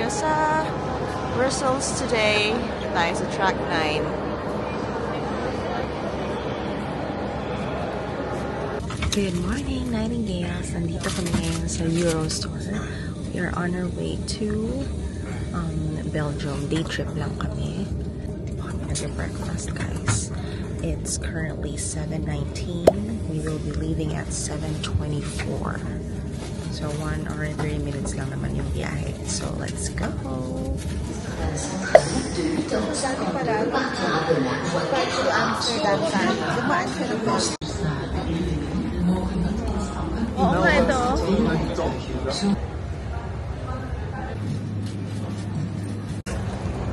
tayo sa Brussels today. Tayo sa Track 9. Good morning, Nightingales! Nandito kami ngayon sa Eurostore. We are on our way to Belgium. Day trip lang kami. Nag-breakfast, guys. It's currently 7:19. We will be leaving at 7:24. So 1 hour and 30 minutes lang naman yung biyahe. So let's go! Oo nga ito.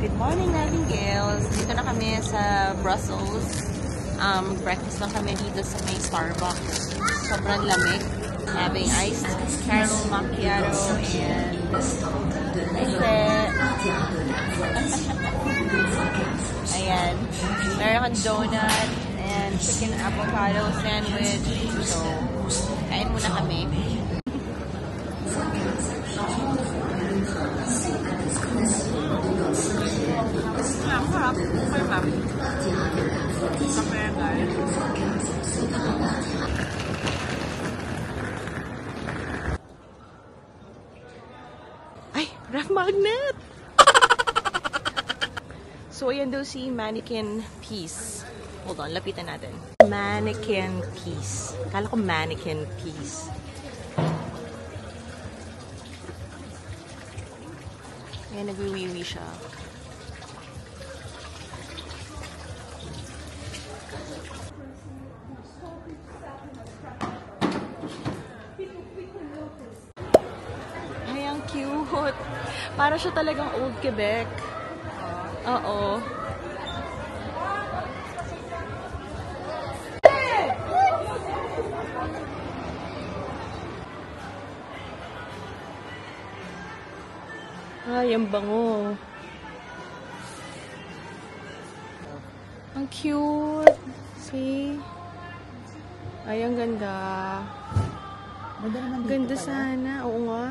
Good morning, Nightingales! Dito na kami sa Brussels. Breakfast lang kami dito sa may Starbucks. Sobrang lamig. Having iced caramel macchiato and ayan. Meron kang donut and chicken avocado sandwich. So, kain muna kami. Ang harap. Okay, ma'am. Kape, guys. Ref magnet! So, ayan daw si Mannequin Peace. Hold on, lapitan natin. Mannequin Peace. Kala ko Mannequin Peace. Ayan, nagwiwiwi siya. Ay, ang cute! Para siya talagang Old Quebec. Oo. Ay, ang bango. Ang cute. See? Ay, ang ganda. Ganda sana. Oo nga.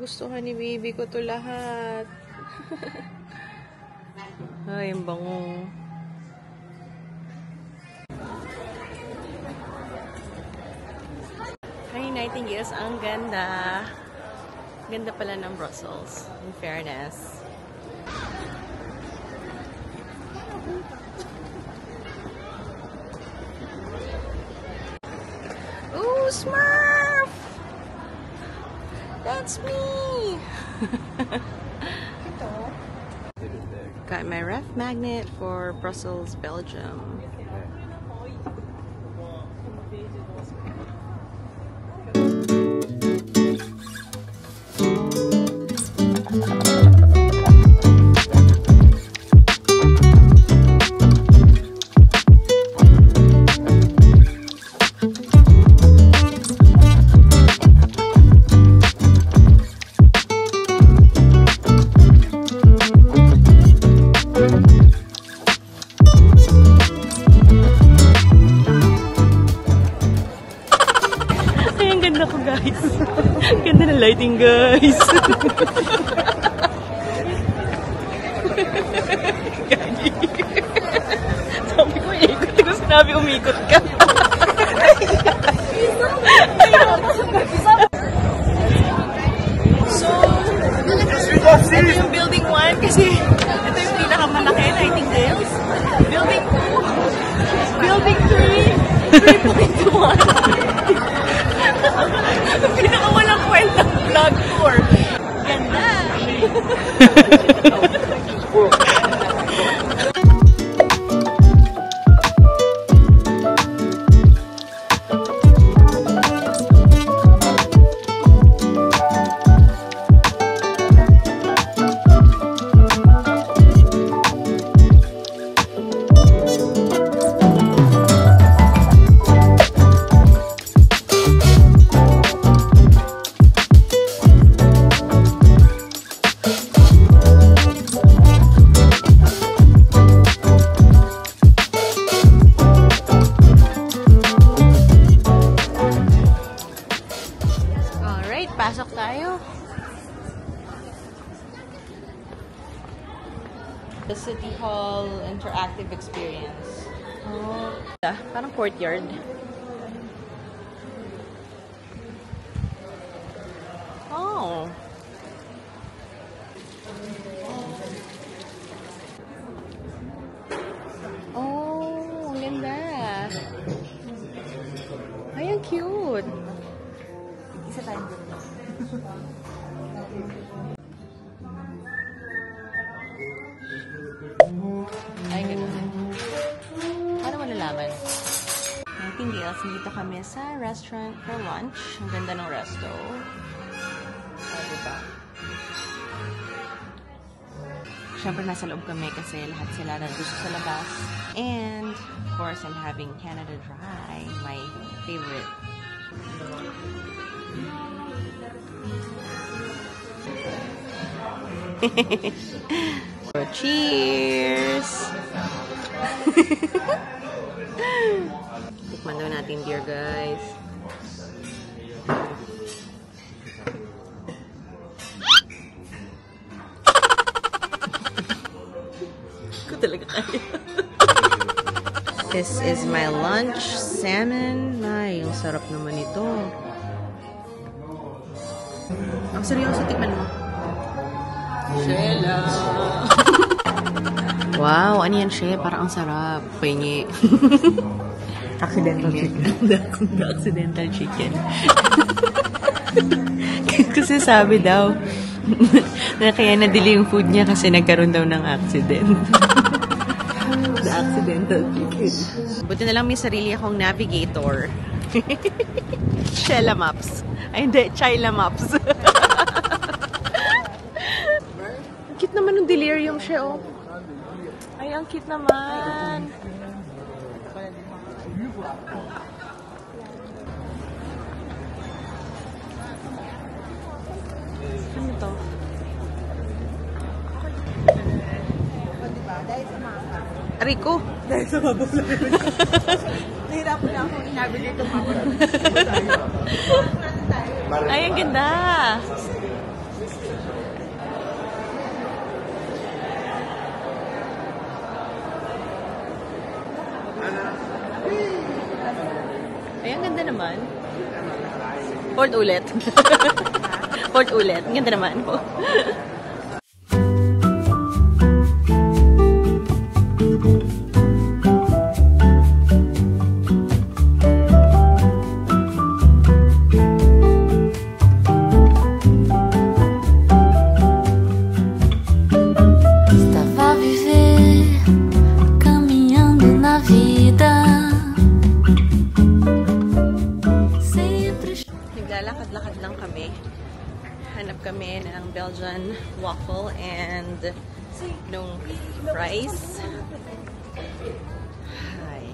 Gustuhan ni baby ko to lahat. Ay, ang bango. Ay, Nightingales, ang ganda. Ganda pala ng Brussels, in fairness. Ooh, Smurf! That's me! Got my ref magnet for Brussels, Belgium. Ganda ng lighting, guys. Sabi ko, ikot ko. Sinabi, umikot ka. So, ito yung building 1 kasi ito yung pinakamalaki, Nightingales. Building 2, building 3, 3.1. Pinakawalang kwentang vlog tour. Ganda! The City Hall interactive experience. Oh, parang courtyard. Oh. Oh, ang ganda. Ay, ang cute. Isa tayong ganda. Ay, ganun. Paano malalaman? Nothing else. Dito kami sa restaurant for lunch. Ang ganda ng resto. Oh, diba? Siyempre, nasa loob kami kasi lahat sila nandito sa labas. And, of course, I'm having Canada Dry, my favorite. Cheers! Tikman daw natin, dear guys. Ko talaga kaya. This is my lunch. Salmon. Ay, ang sarap naman ito. Ang seryoso, tikman mo. Shela! Wow, ano yan, She? Parang ang sarap. Pahingi. Accidental chicken. The accidental chicken. Kasi sabi daw, na kaya nadili yung food niya kasi nagkaroon daw ng accident. The accidental chicken. Buti na lang may sarili akong navigator. Shela Maps. Ay, hindi. Chila Maps. Ang cute naman ng delirium siya, oh. Ay, ang cute naman. Ano to? Rico? Dahil sa mabulang. Nahirapan na akong i-navigate ang mapa. Ay, ang ganda. Ay, ang ganda naman. Hold ulit. Hold ulit. Ang ganda naman. Naglalakad-lakad lang kami. Hanap kami ng Belgian waffle and nung fries. Hi.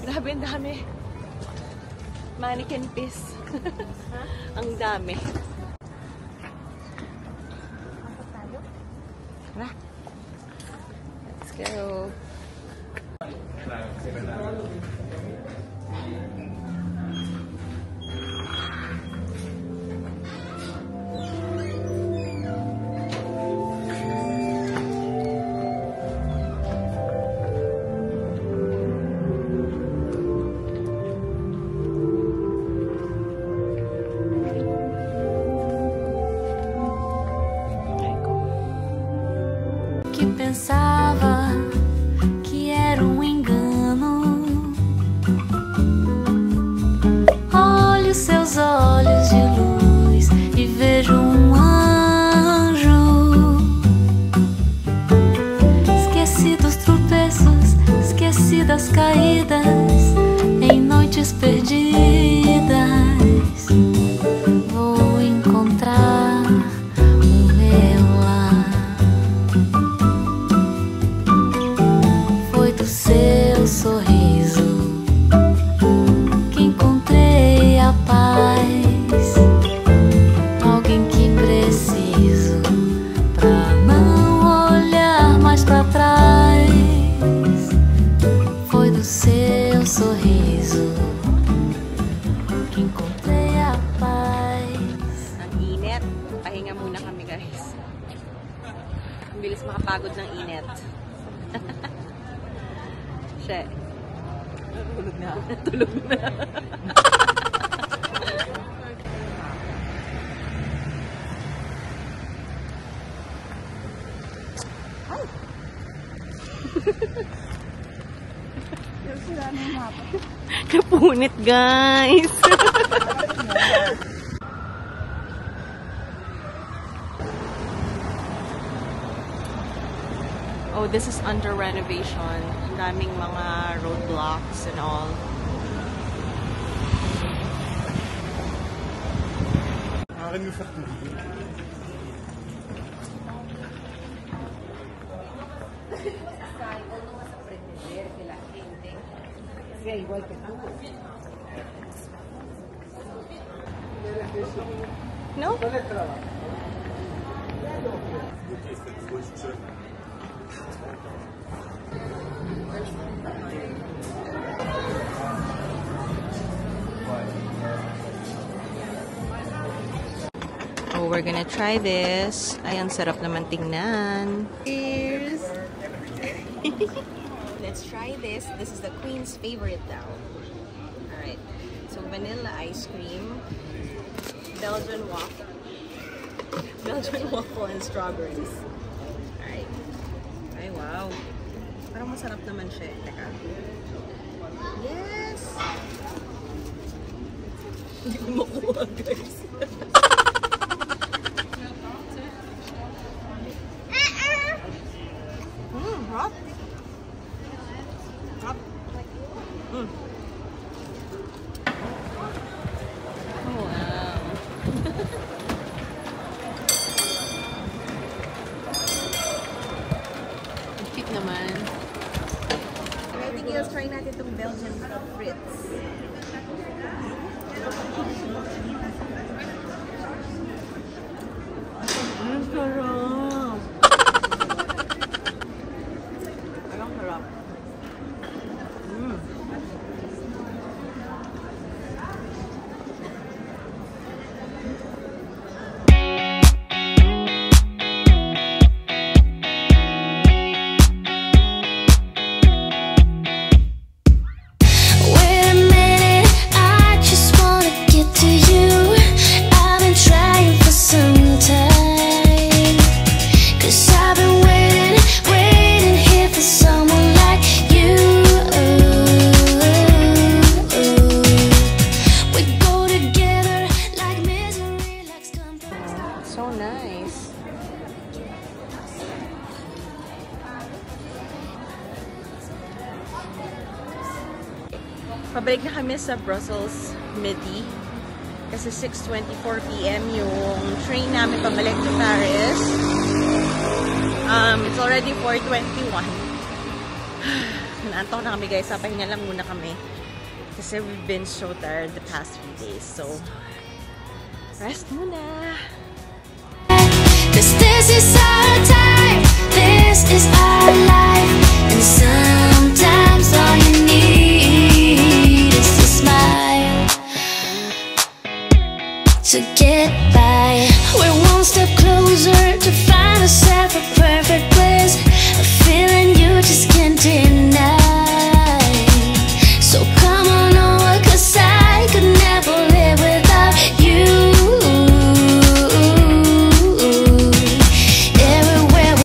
Grabe, ang dami. Mannequin piece. Ang dami. Tara. Let's go. Que pensava que era engano. Olho seus olhos de luz e vejo anjo. Esqueci dos tropeços, esqueci das caídas em noites perdidas. Vou encontrar o meu lar. Bilis makapagod ng init. Siya. Tulog na. Tulog na. Ay! Napunit, guys! Oh, this is under renovation. Ang daming mga roadblocks and all. No? Oh, we're gonna try this. Ay, ang sarap naman tingnan. Cheers! Let's try this. This is the Queen's favorite now. Alright. So, vanilla ice cream, Belgian waffle, and strawberries. Alright. Ay, wow. Parang masarap naman siya. Teka. Yes! Hindi ko makuha, guys. Hot. Hot. Oh, wow. Cute naman. Anything else? Try natin itong Belgian Fritz. Ang sarap. Ang sarap. Pabalik na kami sa Brussels Midi kasi 6:24 PM yung train namin pabalik to Paris. It's already 4:21. Naantok na kami, guys. Pahinga lang muna kami kasi we've been so tired the past few days. So, rest muna. This is our time. This is our